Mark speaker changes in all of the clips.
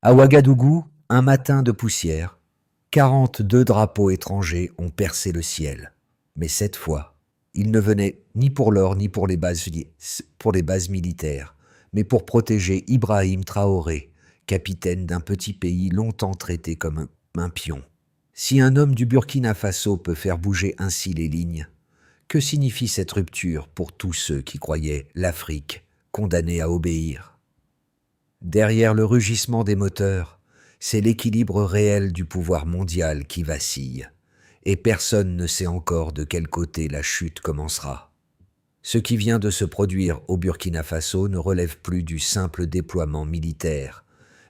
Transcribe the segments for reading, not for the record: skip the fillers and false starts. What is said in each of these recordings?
Speaker 1: À Ouagadougou, un matin de poussière, 42 drapeaux étrangers ont percé le ciel. Mais cette fois, ils ne venaient ni pour l'or ni pour les bases militaires, mais pour protéger Ibrahim Traoré, capitaine d'un petit pays longtemps traité comme un pion. Si un homme du Burkina Faso peut faire bouger ainsi les lignes, que signifie cette rupture pour tous ceux qui croyaient l'Afrique condamnée à obéir? Derrière le rugissement des moteurs, c'est l'équilibre réel du pouvoir mondial qui vacille, et personne ne sait encore de quel côté la chute commencera. Ce qui vient de se produire au Burkina Faso ne relève plus du simple déploiement militaire,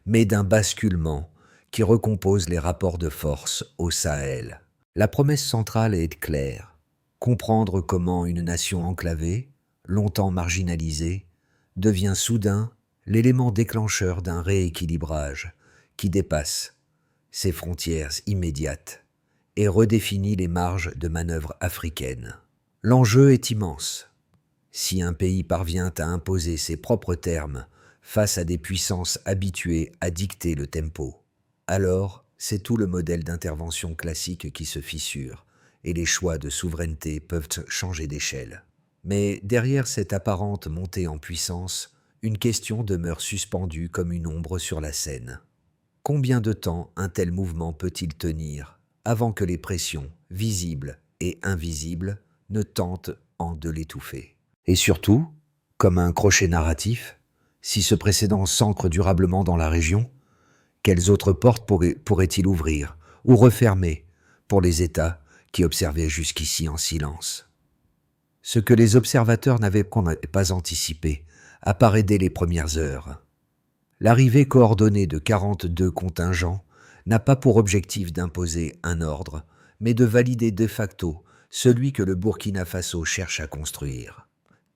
Speaker 1: mais d'un basculement qui recompose les rapports de force au Sahel. La promesse centrale est claire: comprendre comment une nation enclavée, longtemps marginalisée, devient soudain l'élément déclencheur d'un rééquilibrage qui dépasse ses frontières immédiates et redéfinit les marges de manœuvre africaines. L'enjeu est immense. Si un pays parvient à imposer ses propres termes face à des puissances habituées à dicter le tempo, alors c'est tout le modèle d'intervention classique qui se fissure et les choix de souveraineté peuvent changer d'échelle. Mais derrière cette apparente montée en puissance, une question demeure suspendue comme une ombre sur la scène. Combien de temps un tel mouvement peut-il tenir avant que les pressions, visibles et invisibles, ne tentent de l'étouffer? Et surtout, comme un crochet narratif, si ce précédent s'ancre durablement dans la région, quelles autres portes pourrait-il ouvrir ou refermer pour les États qui observaient jusqu'ici en silence? Ce que les observateurs n'avaient pas anticipé apparaît dès les premières heures. L'arrivée coordonnée de 42 contingents n'a pas pour objectif d'imposer un ordre, mais de valider de facto celui que le Burkina Faso cherche à construire.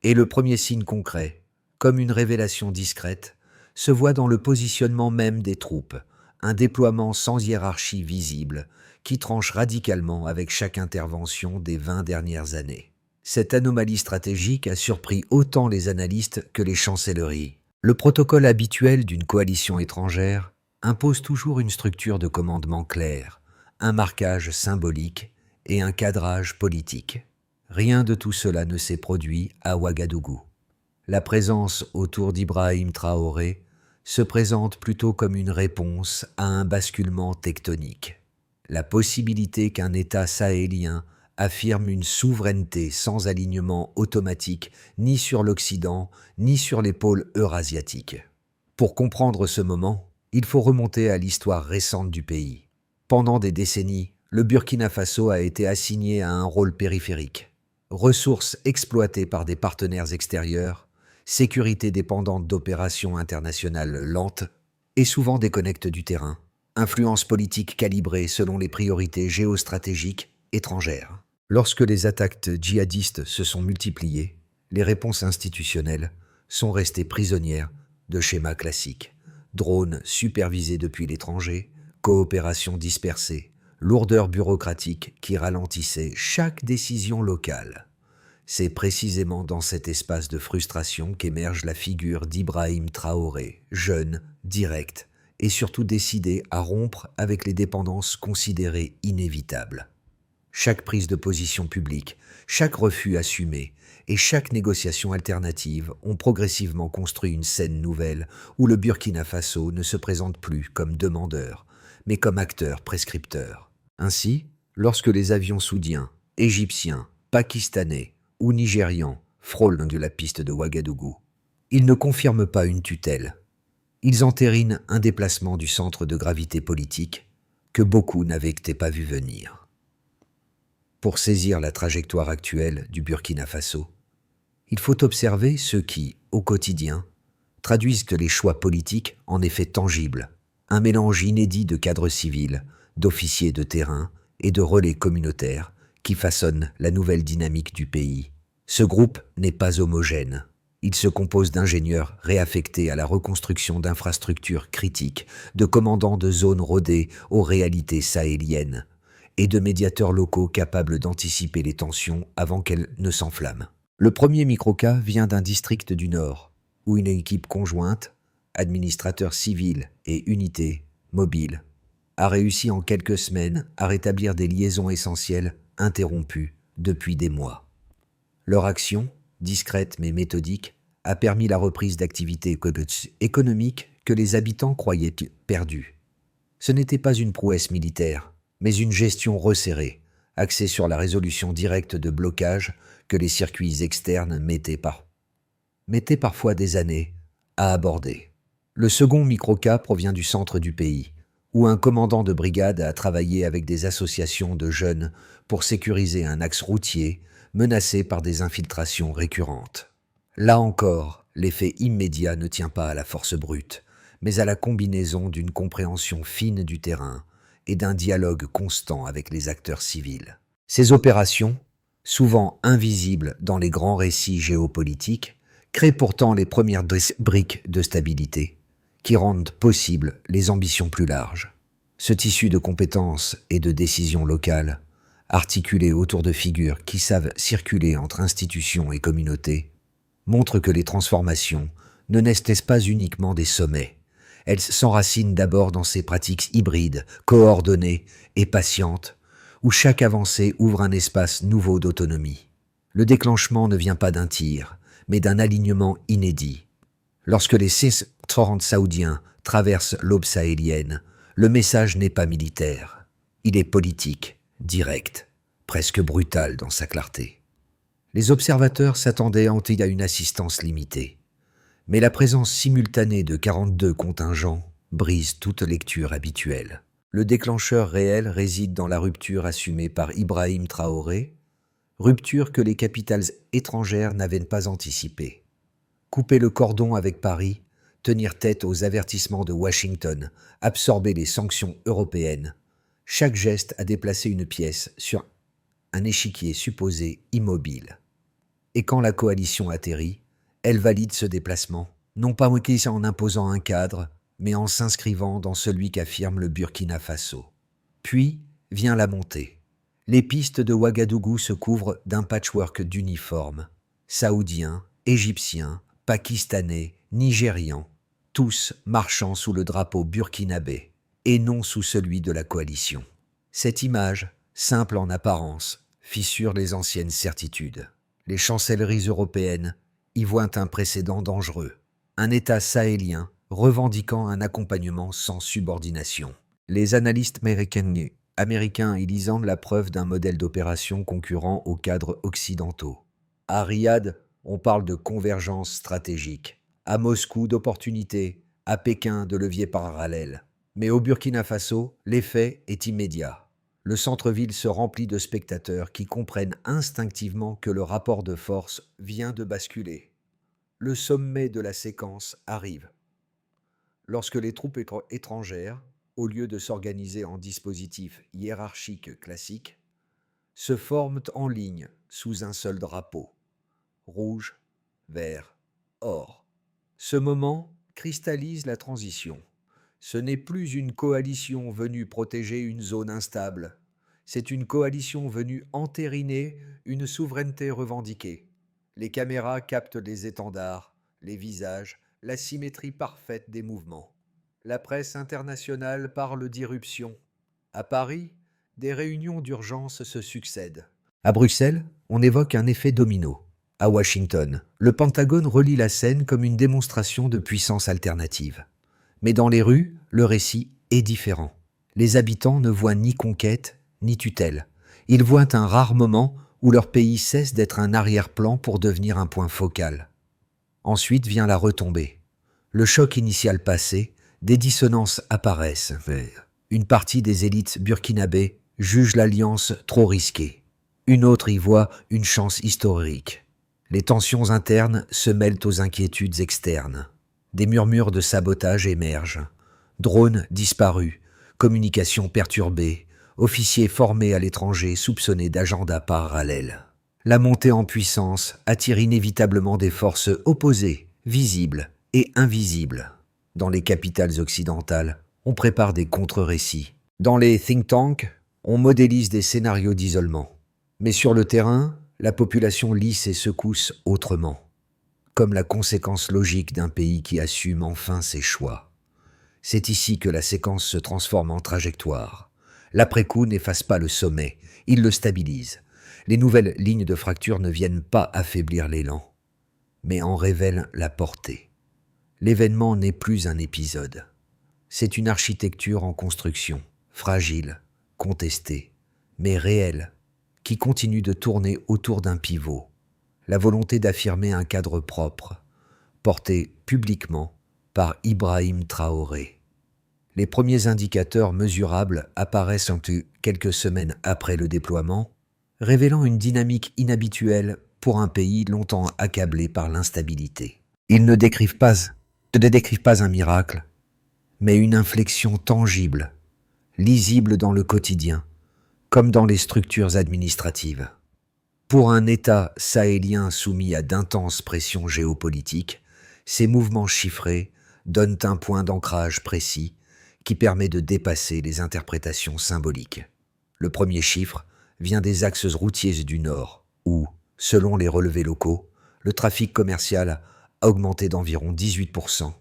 Speaker 1: Et le premier signe concret, comme une révélation discrète, se voit dans le positionnement même des troupes, un déploiement sans hiérarchie visible qui tranche radicalement avec chaque intervention des 20 dernières années. Cette anomalie stratégique a surpris autant les analystes que les chancelleries. Le protocole habituel d'une coalition étrangère impose toujours une structure de commandement claire, un marquage symbolique et un cadrage politique. Rien de tout cela ne s'est produit à Ouagadougou. La présence autour d'Ibrahim Traoré se présente plutôt comme une réponse à un basculement tectonique. La possibilité qu'un État sahélien affirme une souveraineté sans alignement automatique ni sur l'Occident ni sur les pôles eurasiatiques. Pour comprendre ce moment, il faut remonter à l'histoire récente du pays. Pendant des décennies, le Burkina Faso a été assigné à un rôle périphérique. Ressources exploitées par des partenaires extérieurs, sécurité dépendante d'opérations internationales lentes et souvent déconnectes du terrain, influence politique calibrée selon les priorités géostratégiques étrangères. Lorsque les attaques djihadistes se sont multipliées, les réponses institutionnelles sont restées prisonnières de schémas classiques. Drones supervisés depuis l'étranger, coopération dispersée, lourdeur bureaucratique qui ralentissait chaque décision locale. C'est précisément dans cet espace de frustration qu'émerge la figure d'Ibrahim Traoré, jeune, direct et surtout décidé à rompre avec les dépendances considérées inévitables. Chaque prise de position publique, chaque refus assumé et chaque négociation alternative ont progressivement construit une scène nouvelle où le Burkina Faso ne se présente plus comme demandeur, mais comme acteur prescripteur. Ainsi, lorsque les avions soudiens, égyptiens, pakistanais ou nigérians frôlent de la piste de Ouagadougou, ils ne confirment pas une tutelle. Ils entérinent un déplacement du centre de gravité politique que beaucoup n'avaient pas vu venir. Pour saisir la trajectoire actuelle du Burkina Faso, il faut observer ceux qui, au quotidien, traduisent les choix politiques en effets tangibles, un mélange inédit de cadres civils, d'officiers de terrain et de relais communautaires qui façonnent la nouvelle dynamique du pays. Ce groupe n'est pas homogène. Il se compose d'ingénieurs réaffectés à la reconstruction d'infrastructures critiques, de commandants de zones rodées aux réalités sahéliennes, et de médiateurs locaux capables d'anticiper les tensions avant qu'elles ne s'enflamment. Le premier microcas vient d'un district du Nord, où une équipe conjointe administrateur civil et unité mobile, a réussi en quelques semaines à rétablir des liaisons essentielles interrompues depuis des mois. Leur action, discrète mais méthodique, a permis la reprise d'activités économiques que les habitants croyaient perdues. Ce n'était pas une prouesse militaire, mais une gestion resserrée, axée sur la résolution directe de blocages que les circuits externes mettaient parfois des années à aborder. Le second micro-cas provient du centre du pays, où un commandant de brigade a travaillé avec des associations de jeunes pour sécuriser un axe routier menacé par des infiltrations récurrentes. Là encore, l'effet immédiat ne tient pas à la force brute, mais à la combinaison d'une compréhension fine du terrain et d'un dialogue constant avec les acteurs civils. Ces opérations, souvent invisibles dans les grands récits géopolitiques, créent pourtant les premières briques de stabilité qui rendent possibles les ambitions plus larges. Ce tissu de compétences et de décisions locales, articulé autour de figures qui savent circuler entre institutions et communautés, montre que les transformations ne naissent pas uniquement des sommets. Elles s'enracinent d'abord dans ces pratiques hybrides, coordonnées et patientes, où chaque avancée ouvre un espace nouveau d'autonomie. Le déclenchement ne vient pas d'un tir, mais d'un alignement inédit. Lorsque les C-130 saoudiens traversent l'aube sahélienne, le message n'est pas militaire. Il est politique, direct, presque brutal dans sa clarté. Les observateurs s'attendaient à une assistance limitée. Mais la présence simultanée de 42 contingents brise toute lecture habituelle. Le déclencheur réel réside dans la rupture assumée par Ibrahim Traoré, rupture que les capitales étrangères n'avaient pas anticipée. Couper le cordon avec Paris, tenir tête aux avertissements de Washington, absorber les sanctions européennes, chaque geste a déplacé une pièce sur un échiquier supposé immobile. Et quand la coalition atterrit, elle valide ce déplacement, non pas en imposant un cadre, mais en s'inscrivant dans celui qu'affirme le Burkina Faso. Puis vient la montée. Les pistes de Ouagadougou se couvrent d'un patchwork d'uniformes, saoudiens, égyptiens, pakistanais, nigérians, tous marchant sous le drapeau burkinabé et non sous celui de la coalition. Cette image, simple en apparence, fissure les anciennes certitudes. Les chancelleries européennes y voient un précédent dangereux, un État sahélien revendiquant un accompagnement sans subordination. Les analystes américains y lisant la preuve d'un modèle d'opération concurrent aux cadres occidentaux. À Riyad, on parle de convergence stratégique. À Moscou, d'opportunités. À Pékin, de leviers parallèles. Mais au Burkina Faso, l'effet est immédiat. Le centre-ville se remplit de spectateurs qui comprennent instinctivement que le rapport de force vient de basculer. Le sommet de la séquence arrive. Lorsque les troupes étrangères, au lieu de s'organiser en dispositifs hiérarchiques classiques, se forment en ligne sous un seul drapeau. Rouge, vert, or. Ce moment cristallise la transition. Ce n'est plus une coalition venue protéger une zone instable. C'est une coalition venue entériner une souveraineté revendiquée. Les caméras captent les étendards, les visages, la symétrie parfaite des mouvements. La presse internationale parle d'irruption. À Paris, des réunions d'urgence se succèdent. À Bruxelles, on évoque un effet domino. À Washington, le Pentagone relie la scène comme une démonstration de puissance alternative. Mais dans les rues, le récit est différent. Les habitants ne voient ni conquête, ni tutelle. Ils voient un rare moment où leur pays cesse d'être un arrière-plan pour devenir un point focal. Ensuite vient la retombée. Le choc initial passé, des dissonances apparaissent. Une partie des élites burkinabées juge l'alliance trop risquée. Une autre y voit une chance historique. Les tensions internes se mêlent aux inquiétudes externes. Des murmures de sabotage émergent. Drones disparus, communications perturbées, officiers formés à l'étranger soupçonnés d'agendas parallèles. La montée en puissance attire inévitablement des forces opposées, visibles et invisibles. Dans les capitales occidentales, on prépare des contre-récits. Dans les think tanks, on modélise des scénarios d'isolement. Mais sur le terrain, la population lit ces secousses autrement. comme la conséquence logique d'un pays qui assume enfin ses choix. C'est ici que la séquence se transforme en trajectoire. L'après-coup n'efface pas le sommet, il le stabilise. Les nouvelles lignes de fracture ne viennent pas affaiblir l'élan, mais en révèlent la portée. L'événement n'est plus un épisode. C'est une architecture en construction, fragile, contestée, mais réelle, qui continue de tourner autour d'un pivot. La volonté d'affirmer un cadre propre, porté publiquement par Ibrahim Traoré. Les premiers indicateurs mesurables apparaissent quelques semaines après le déploiement, révélant une dynamique inhabituelle pour un pays longtemps accablé par l'instabilité. Ils ne décrivent pas un miracle, mais une inflexion tangible, lisible dans le quotidien, comme dans les structures administratives. Pour un État sahélien soumis à d'intenses pressions géopolitiques, ces mouvements chiffrés donnent un point d'ancrage précis qui permet de dépasser les interprétations symboliques. Le premier chiffre vient des axes routiers du Nord, où, selon les relevés locaux, le trafic commercial a augmenté d'environ 18%.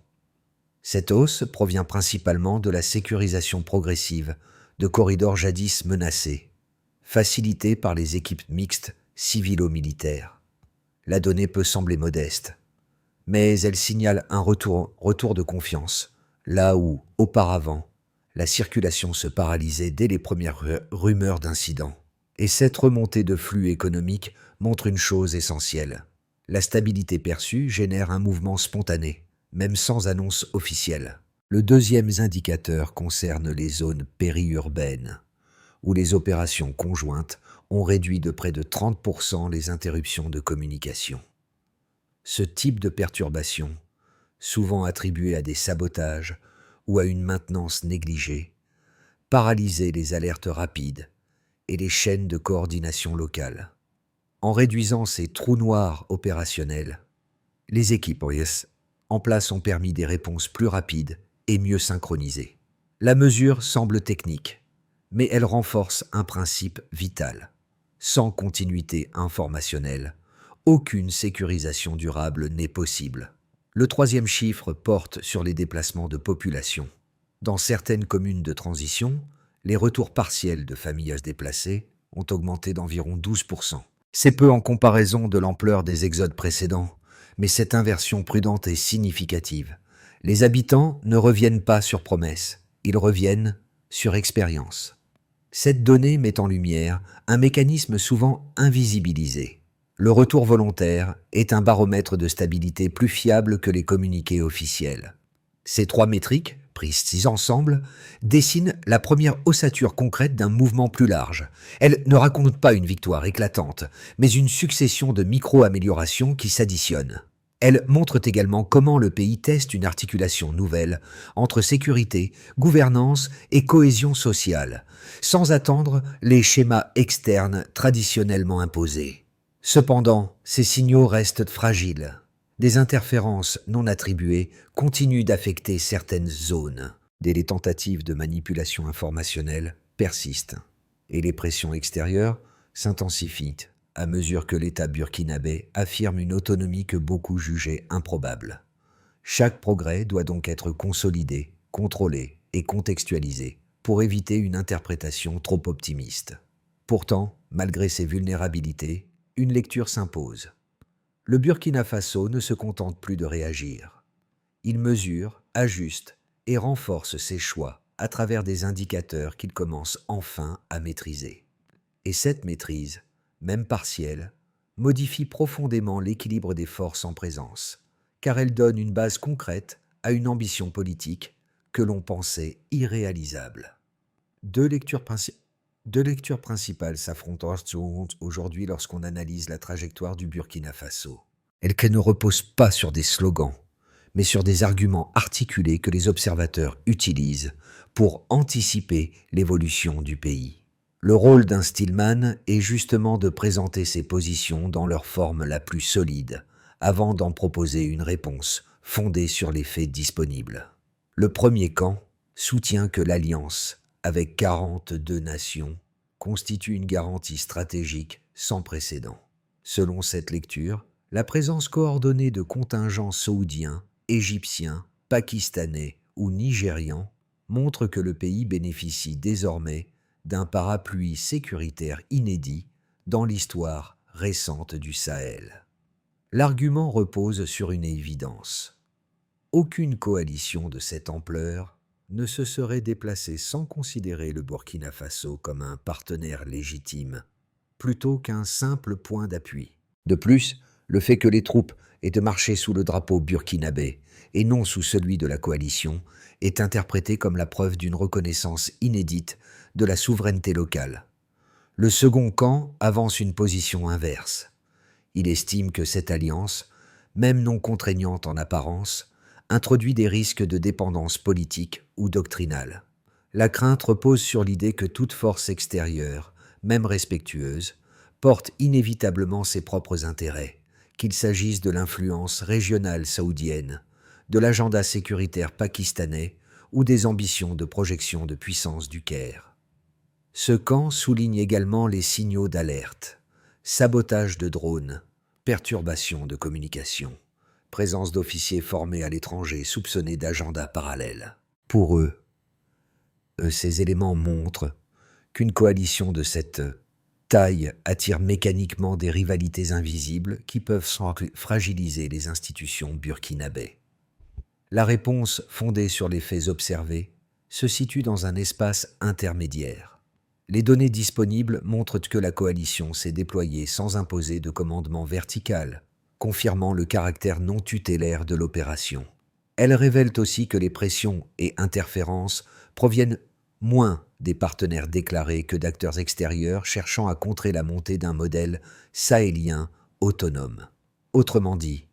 Speaker 1: Cette hausse provient principalement de la sécurisation progressive de corridors jadis menacés, facilitée par les équipes mixtes civilo-militaires. La donnée peut sembler modeste, mais elle signale un retour de confiance, là où, auparavant, la circulation se paralysait dès les premières rumeurs d'incidents. Et cette remontée de flux économiques montre une chose essentielle. La stabilité perçue génère un mouvement spontané, même sans annonce officielle. Le deuxième indicateur concerne les zones périurbaines, où les opérations conjointes ont réduit de près de 30% les interruptions de communication. Ce type de perturbation, souvent attribué à des sabotages ou à une maintenance négligée, paralysait les alertes rapides et les chaînes de coordination locale. En réduisant ces trous noirs opérationnels, les équipes en place ont permis des réponses plus rapides et mieux synchronisées. La mesure semble technique, mais elle renforce un principe vital. Sans continuité informationnelle, aucune sécurisation durable n'est possible. Le troisième chiffre porte sur les déplacements de population. Dans certaines communes de transition, les retours partiels de familles déplacées ont augmenté d'environ 12%. C'est peu en comparaison de l'ampleur des exodes précédents, mais cette inversion prudente est significative. Les habitants ne reviennent pas sur promesse, ils reviennent sur expérience. Cette donnée met en lumière un mécanisme souvent invisibilisé. Le retour volontaire est un baromètre de stabilité plus fiable que les communiqués officiels. Ces trois métriques, prises ensemble, dessinent la première ossature concrète d'un mouvement plus large. Elles ne racontent pas une victoire éclatante, mais une succession de micro-améliorations qui s'additionnent. Elles montrent également comment le pays teste une articulation nouvelle entre sécurité, gouvernance et cohésion sociale, sans attendre les schémas externes traditionnellement imposés. Cependant, ces signaux restent fragiles. Des interférences non attribuées continuent d'affecter certaines zones. Les tentatives de manipulation informationnelle persistent et les pressions extérieures s'intensifient à mesure que l'État burkinabé affirme une autonomie que beaucoup jugeaient improbable. Chaque progrès doit donc être consolidé, contrôlé et contextualisé pour éviter une interprétation trop optimiste. Pourtant, malgré ces vulnérabilités, une lecture s'impose. Le Burkina Faso ne se contente plus de réagir. Il mesure, ajuste et renforce ses choix à travers des indicateurs qu'il commence enfin à maîtriser. Et cette maîtrise, même partielle, modifie profondément l'équilibre des forces en présence, car elle donne une base concrète à une ambition politique que l'on pensait irréalisable. Deux lectures principales s'affrontent aujourd'hui lorsqu'on analyse la trajectoire du Burkina Faso. Elle ne repose pas sur des slogans, mais sur des arguments articulés que les observateurs utilisent pour anticiper l'évolution du pays. Le rôle d'un Stillman est justement de présenter ses positions dans leur forme la plus solide, avant d'en proposer une réponse fondée sur les faits disponibles. Le premier camp soutient que l'alliance, avec 42 nations, constitue une garantie stratégique sans précédent. Selon cette lecture, La présence coordonnée de contingents saoudiens, égyptiens, pakistanais ou nigérians montre que le pays bénéficie désormais d'un parapluie sécuritaire inédit dans l'histoire récente du Sahel. L'argument repose sur une évidence. Aucune coalition de cette ampleur ne se serait déplacée sans considérer le Burkina Faso comme un partenaire légitime, plutôt qu'un simple point d'appui. De plus, le fait que les troupes aient marché sous le drapeau burkinabé et non sous celui de la coalition est interprété comme la preuve d'une reconnaissance inédite de la souveraineté locale. Le second camp avance une position inverse. Il estime que cette alliance, même non contraignante en apparence, introduit des risques de dépendance politique ou doctrinale. La crainte repose sur l'idée que toute force extérieure, même respectueuse, porte inévitablement ses propres intérêts, qu'il s'agisse de l'influence régionale saoudienne, de l'agenda sécuritaire pakistanais ou des ambitions de projection de puissance du Caire. Ce camp souligne également les signaux d'alerte, sabotage de drones, perturbation de communication, présence d'officiers formés à l'étranger soupçonnés d'agendas parallèles. Pour eux, ces éléments montrent qu'une coalition de cette taille attire mécaniquement des rivalités invisibles qui peuvent fragiliser les institutions burkinabées. La réponse, fondée sur les faits observés, se situe dans un espace intermédiaire. Les données disponibles montrent que la coalition s'est déployée sans imposer de commandement vertical, confirmant le caractère non tutélaire de l'opération. Elles révèlent aussi que les pressions et interférences proviennent moins des partenaires déclarés que d'acteurs extérieurs cherchant à contrer la montée d'un modèle sahélien autonome. Autrement dit,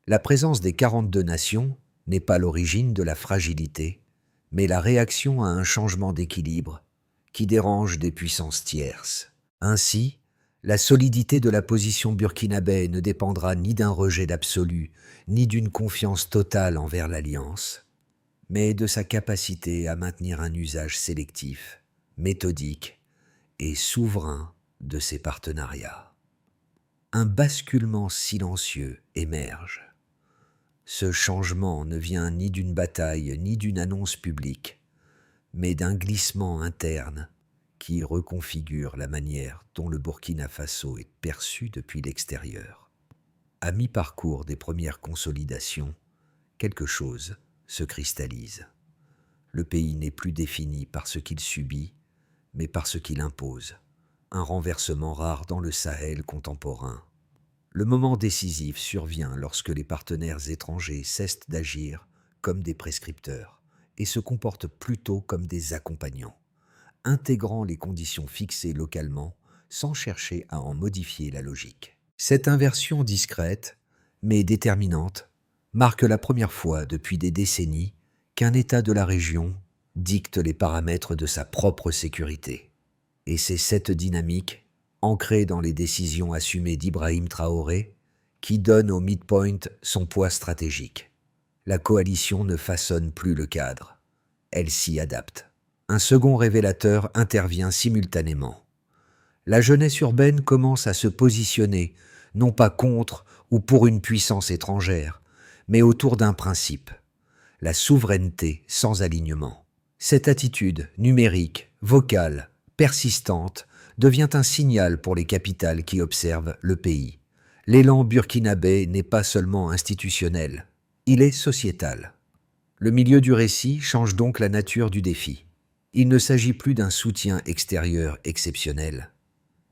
Speaker 1: la présence des 42 nations n'est pas l'origine de la fragilité, mais la réaction à un changement d'équilibre qui dérange des puissances tierces. Ainsi, la solidité de la position burkinabé ne dépendra ni d'un rejet d'absolu, ni d'une confiance totale envers l'Alliance, mais de sa capacité à maintenir un usage sélectif, méthodique et souverain de ses partenariats. Un basculement silencieux émerge. Ce changement ne vient ni d'une bataille ni d'une annonce publique, mais d'un glissement interne qui reconfigure la manière dont le Burkina Faso est perçu depuis l'extérieur. À mi-parcours des premières consolidations, quelque chose se cristallise. Le pays n'est plus défini par ce qu'il subit, mais par ce qu'il impose, un renversement rare dans le Sahel contemporain. Le moment décisif survient lorsque les partenaires étrangers cessent d'agir comme des prescripteurs et se comportent plutôt comme des accompagnants, intégrant les conditions fixées localement sans chercher à en modifier la logique. Cette inversion discrète, mais déterminante, marque la première fois depuis des décennies qu'un État de la région dicte les paramètres de sa propre sécurité. Et c'est cette dynamique, ancrée dans les décisions assumées d'Ibrahim Traoré, qui donne au midpoint son poids stratégique. La coalition ne façonne plus le cadre, elle s'y adapte. Un second révélateur intervient simultanément. La jeunesse urbaine commence à se positionner, non pas contre ou pour une puissance étrangère, mais autour d'un principe, la souveraineté sans alignement. Cette attitude numérique, vocale, persistante, devient un signal pour les capitales qui observent le pays. L'élan burkinabé n'est pas seulement institutionnel, il est sociétal. Le milieu du récit change donc la nature du défi. Il ne s'agit plus d'un soutien extérieur exceptionnel,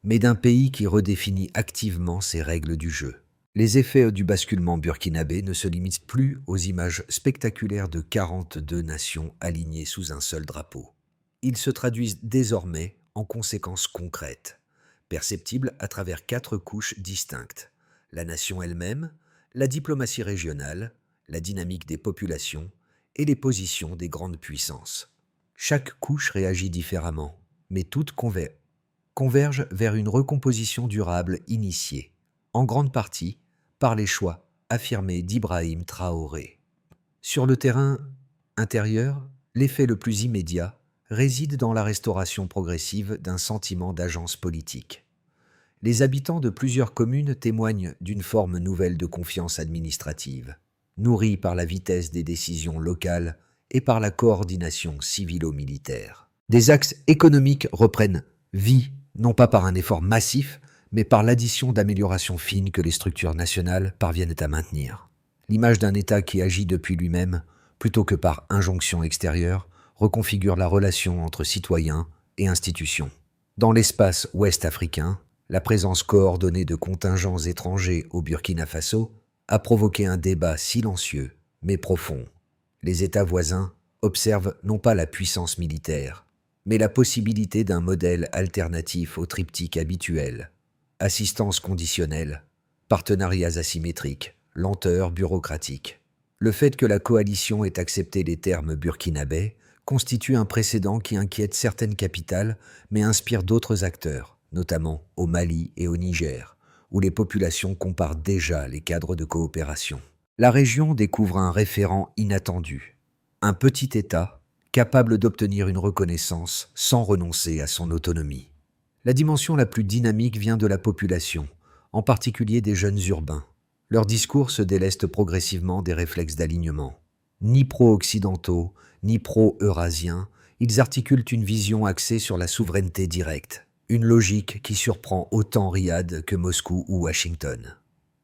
Speaker 1: mais d'un pays qui redéfinit activement ses règles du jeu. Les effets du basculement burkinabé ne se limitent plus aux images spectaculaires de 42 nations alignées sous un seul drapeau. Ils se traduisent désormais en conséquences concrètes, perceptibles à travers 4 couches distinctes: la nation elle-même, la diplomatie régionale, la dynamique des populations et les positions des grandes puissances. Chaque couche réagit différemment, mais toutes convergent vers une recomposition durable initiée, en grande partie par les choix affirmés d'Ibrahim Traoré. Sur le terrain intérieur, l'effet le plus immédiat réside dans la restauration progressive d'un sentiment d'agence politique. Les habitants de plusieurs communes témoignent d'une forme nouvelle de confiance administrative, nourrie par la vitesse des décisions locales et par la coordination civilo-militaire. Des axes économiques reprennent vie, non pas par un effort massif, mais par l'addition d'améliorations fines que les structures nationales parviennent à maintenir. L'image d'un État qui agit depuis lui-même, plutôt que par injonction extérieure, reconfigure la relation entre citoyens et institutions. Dans l'espace ouest-africain, la présence coordonnée de contingents étrangers au Burkina Faso a provoqué un débat silencieux mais profond. Les États voisins observent non pas la puissance militaire, mais la possibilité d'un modèle alternatif au triptyque habituel: assistance conditionnelle, partenariats asymétriques, lenteur bureaucratique. Le fait que la coalition ait accepté les termes burkinabais constitue un précédent qui inquiète certaines capitales, mais inspire d'autres acteurs, notamment au Mali et au Niger, où les populations comparent déjà les cadres de coopération. La région découvre un référent inattendu, un petit État capable d'obtenir une reconnaissance sans renoncer à son autonomie. La dimension la plus dynamique vient de la population, en particulier des jeunes urbains. Leurs discours se délestent progressivement des réflexes d'alignement. Ni pro-occidentaux, ni pro-eurasiens, ils articulent une vision axée sur la souveraineté directe, une logique qui surprend autant Riyad que Moscou ou Washington.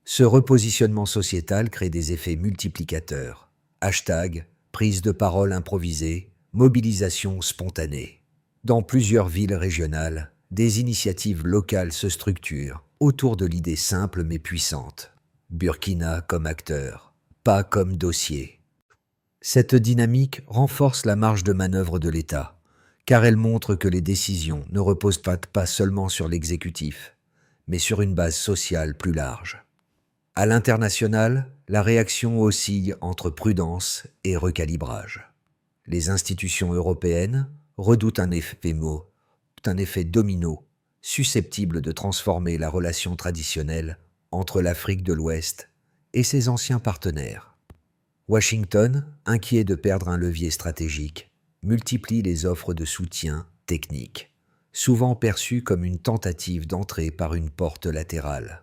Speaker 1: Ce repositionnement sociétal crée des effets multiplicateurs. Hashtag, prise de parole improvisée, mobilisation spontanée. Dans plusieurs villes régionales, des initiatives locales se structurent autour de l'idée simple mais puissante: Burkina comme acteur, pas comme dossier. Cette dynamique renforce la marge de manœuvre de l'État, car elle montre que les décisions ne reposent pas seulement sur l'exécutif, mais sur une base sociale plus large. À l'international, la réaction oscille entre prudence et recalibrage. Les institutions européennes redoutent un effet domino, susceptible de transformer la relation traditionnelle entre l'Afrique de l'Ouest et ses anciens partenaires. Washington, inquiet de perdre un levier stratégique, multiplie les offres de soutien technique, souvent perçues comme une tentative d'entrer par une porte latérale.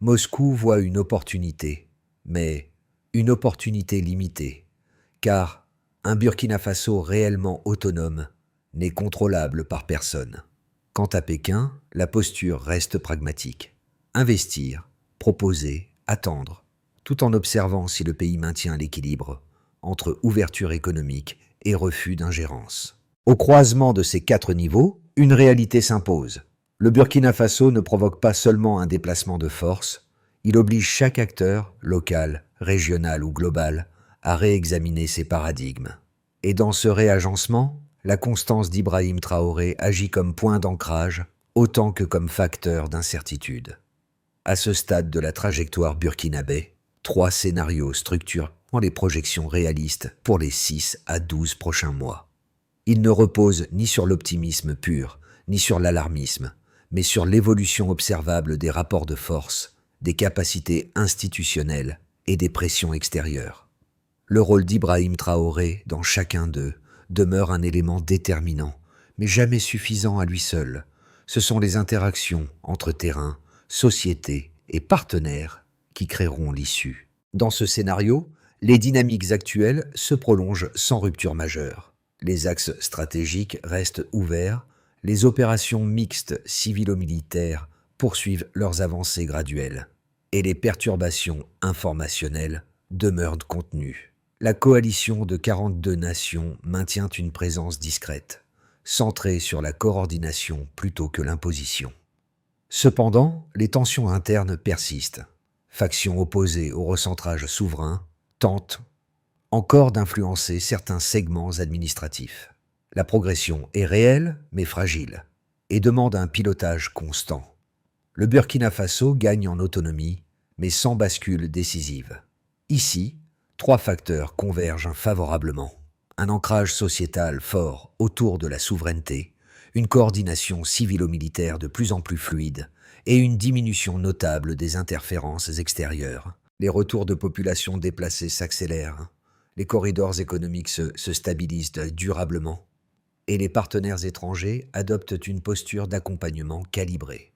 Speaker 1: Moscou voit une opportunité, mais une opportunité limitée, car un Burkina Faso réellement autonome n'est contrôlable par personne. Quant à Pékin, la posture reste pragmatique. Investir, proposer, attendre, tout en observant si le pays maintient l'équilibre entre ouverture économique et refus d'ingérence. Au croisement de ces 4 niveaux, une réalité s'impose. Le Burkina Faso ne provoque pas seulement un déplacement de force, il oblige chaque acteur, local, régional ou global, à réexaminer ses paradigmes. Et dans ce réagencement, la constance d'Ibrahim Traoré agit comme point d'ancrage autant que comme facteur d'incertitude. À ce stade de la trajectoire burkinabé, 3 scénarios structurent les projections réalistes pour les 6 à 12 prochains mois. Ils ne reposent ni sur l'optimisme pur, ni sur l'alarmisme, mais sur l'évolution observable des rapports de force, des capacités institutionnelles et des pressions extérieures. Le rôle d'Ibrahim Traoré dans chacun d'eux demeure un élément déterminant, mais jamais suffisant à lui seul. Ce sont les interactions entre terrain, société et partenaires qui créeront l'issue. Dans ce scénario, les dynamiques actuelles se prolongent sans rupture majeure. Les axes stratégiques restent ouverts, les opérations mixtes civilo-militaires poursuivent leurs avancées graduelles, et les perturbations informationnelles demeurent contenues. La coalition de 42 nations maintient une présence discrète, centrée sur la coordination plutôt que l'imposition. Cependant, les tensions internes persistent. Factions opposées au recentrage souverain tentent encore d'influencer certains segments administratifs. La progression est réelle mais fragile et demande un pilotage constant. Le Burkina Faso gagne en autonomie mais sans bascule décisive. Ici, 3 facteurs convergent favorablement. Un ancrage sociétal fort autour de la souveraineté, une coordination civilo-militaire de plus en plus fluide et une diminution notable des interférences extérieures. Les retours de populations déplacées s'accélèrent, les corridors économiques se stabilisent durablement et les partenaires étrangers adoptent une posture d'accompagnement calibrée.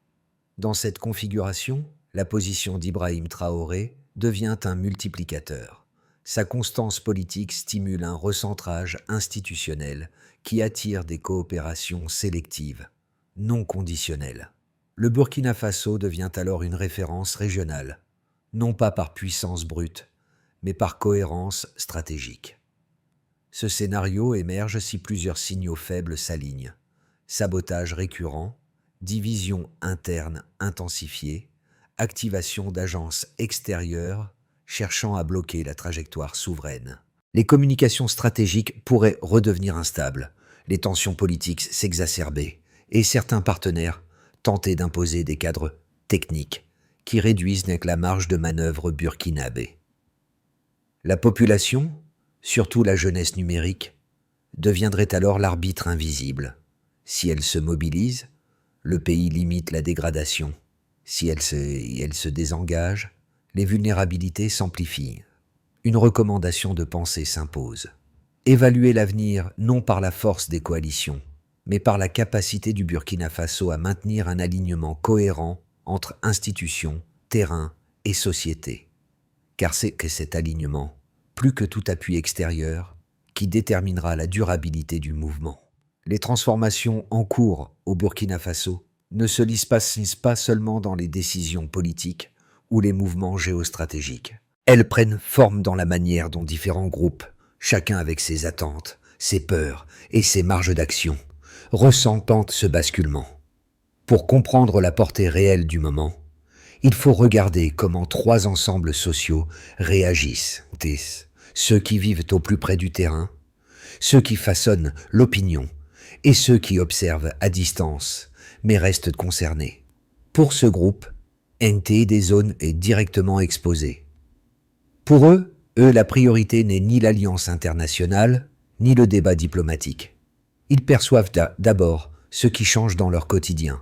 Speaker 1: Dans cette configuration, la position d'Ibrahim Traoré devient un multiplicateur. Sa constance politique stimule un recentrage institutionnel qui attire des coopérations sélectives, non conditionnelles. Le Burkina Faso devient alors une référence régionale, non pas par puissance brute, mais par cohérence stratégique. Ce scénario émerge si plusieurs signaux faibles s'alignent. Sabotage récurrent, division interne intensifiée, activation d'agences extérieures cherchant à bloquer la trajectoire souveraine. Les communications stratégiques pourraient redevenir instables, les tensions politiques s'exacerber, et certains partenaires tenter d'imposer des cadres techniques qui réduisent la marge de manœuvre burkinabé. La population, surtout la jeunesse numérique, deviendrait alors l'arbitre invisible. Si elle se mobilise, le pays limite la dégradation. Si elle se désengage, les vulnérabilités s'amplifient. Une recommandation de pensée s'impose. Évaluer l'avenir non par la force des coalitions, mais par la capacité du Burkina Faso à maintenir un alignement cohérent entre institutions, terrain et société. Car c'est que cet alignement, plus que tout appui extérieur, qui déterminera la durabilité du mouvement. Les transformations en cours au Burkina Faso ne se lisent pas seulement dans les décisions politiques ou les mouvements géostratégiques. Elles prennent forme dans la manière dont différents groupes, chacun avec ses attentes, ses peurs et ses marges d'action, ressentent ce basculement. Pour comprendre la portée réelle du moment, il faut regarder comment trois ensembles sociaux réagissent. Ceux qui vivent au plus près du terrain, ceux qui façonnent l'opinion et ceux qui observent à distance, mais restent concernés. Pour ce groupe, NT des zones est directement exposée. Pour eux, la priorité n'est ni l'alliance internationale, ni le débat diplomatique. Ils perçoivent d'abord ce qui change dans leur quotidien.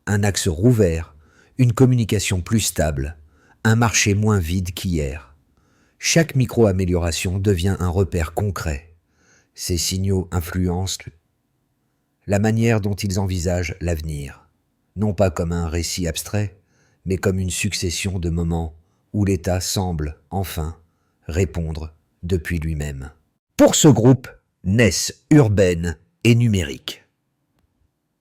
Speaker 1: Un axe rouvert, une communication plus stable, un marché moins vide qu'hier. Chaque micro-amélioration devient un repère concret. Ces signaux influencent la manière dont ils envisagent l'avenir, non pas comme un récit abstrait, mais comme une succession de moments où l'État semble, enfin, répondre depuis lui-même. Pour ce groupe, naissent urbaine et numérique.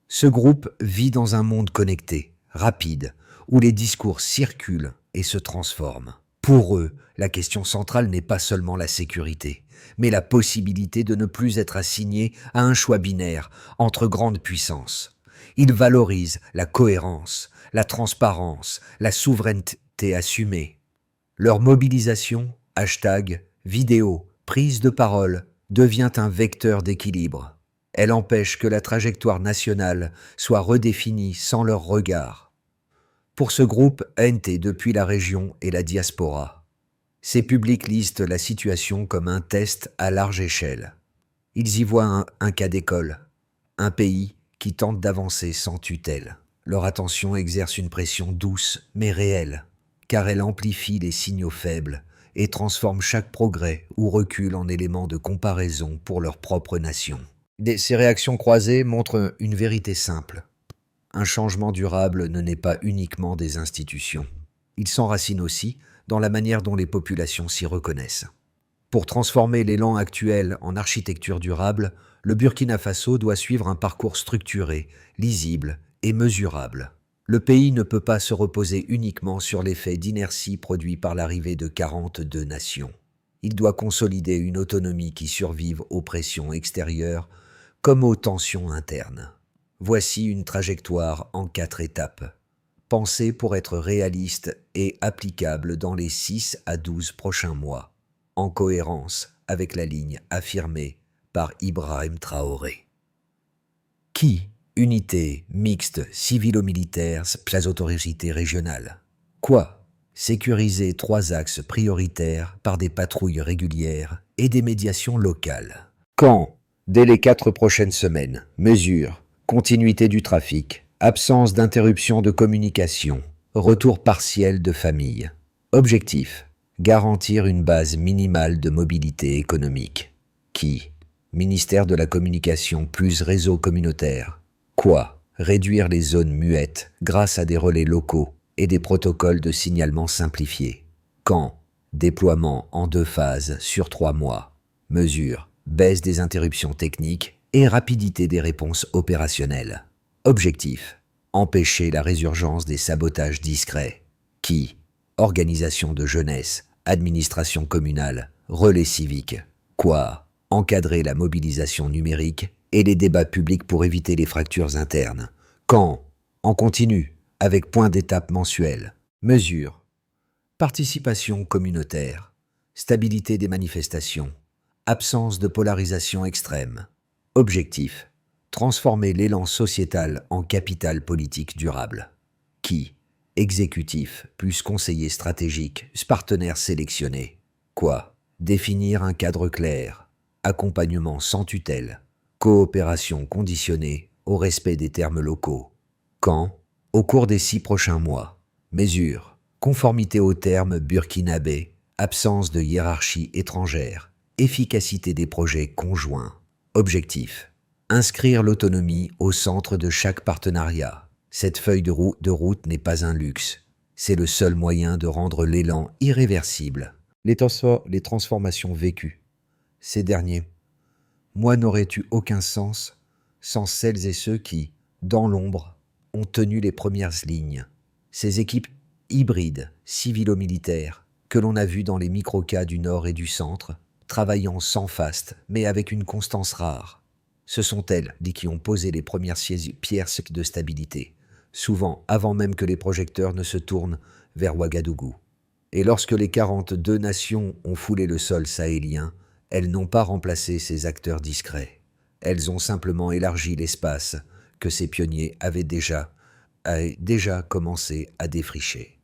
Speaker 1: Ce groupe vit dans un monde connecté, rapide, où les discours circulent et se transforment. Pour eux, la question centrale n'est pas seulement la sécurité, mais la possibilité de ne plus être assigné à un choix binaire entre grandes puissances. Ils valorisent la cohérence, la transparence, la souveraineté assumée. Leur mobilisation, vidéo, prise de parole, devient un vecteur d'équilibre. Elle empêche que la trajectoire nationale soit redéfinie sans leur regard. Pour ce groupe, NT depuis la région et la diaspora. Ces publics lisent la situation comme un test à large échelle. Ils y voient un cas d'école, un pays qui tente d'avancer sans tutelle. Leur attention exerce une pression douce mais réelle, car elle amplifie les signaux faibles et transforme chaque progrès ou recul en élément de comparaison pour leur propre nation. Ces réactions croisées montrent une vérité simple. Un changement durable ne naît pas uniquement des institutions. Il s'enracine aussi dans la manière dont les populations s'y reconnaissent. Pour transformer l'élan actuel en architecture durable, le Burkina Faso doit suivre un parcours structuré, lisible et mesurable. Le pays ne peut pas se reposer uniquement sur l'effet d'inertie produit par l'arrivée de 42 nations. Il doit consolider une autonomie qui survive aux pressions extérieures comme aux tensions internes. Voici une trajectoire en 4 étapes, pensée pour être réaliste et applicable dans les 6 à 12 prochains mois, en cohérence avec la ligne affirmée par Ibrahim Traoré. Qui? Unité mixte civilo-militaire plus autorité régionale. Quoi? Sécuriser 3 axes prioritaires par des patrouilles régulières et des médiations locales. Quand? Dès les 4 prochaines semaines. Mesures. Continuité du trafic. Absence d'interruption de communication. Retour partiel de famille. Objectif. Garantir une base minimale de mobilité économique. Qui? Ministère de la Communication plus réseau communautaire. Quoi? réduire les zones muettes grâce à des relais locaux et des protocoles de signalement simplifiés. Quand déploiement en 2 phases sur 3 mois. Mesure, baisse des interruptions techniques et rapidité des réponses opérationnelles. Objectif, empêcher la résurgence des sabotages discrets. Qui, organisation de jeunesse, administration communale, relais civiques. Quoi, encadrer la mobilisation numérique et les débats publics pour éviter les fractures internes. Quand, en continu, avec point d'étape mensuel. Mesure, participation communautaire, stabilité des manifestations, absence de polarisation extrême. Objectif, transformer l'élan sociétal en capital politique durable. Qui, exécutif plus conseiller stratégique, partenaire sélectionné. Quoi, définir un cadre clair, accompagnement sans tutelle, coopération conditionnée au respect des termes locaux. Quand, au cours des 6 prochains mois. Mesure, conformité aux termes burkinabés, absence de hiérarchie étrangère, efficacité des projets conjoints. Objectif, inscrire l'autonomie au centre de chaque partenariat. Cette feuille de route n'est pas un luxe. C'est le seul moyen de rendre l'élan irréversible. Les transformations vécues. Ces derniers mois n'auraient eu aucun sens sans celles et ceux qui, dans l'ombre, ont tenu les premières lignes. Ces équipes hybrides, civilo-militaires, que l'on a vues dans les microcas du Nord et du Centre, travaillant sans faste, mais avec une constance rare. Ce sont elles qui ont posé les premières pierres de stabilité, souvent avant même que les projecteurs ne se tournent vers Ouagadougou. Et lorsque les 42 nations ont foulé le sol sahélien, elles n'ont pas remplacé ces acteurs discrets. Elles ont simplement élargi l'espace que ces pionniers avaient déjà commencé à défricher.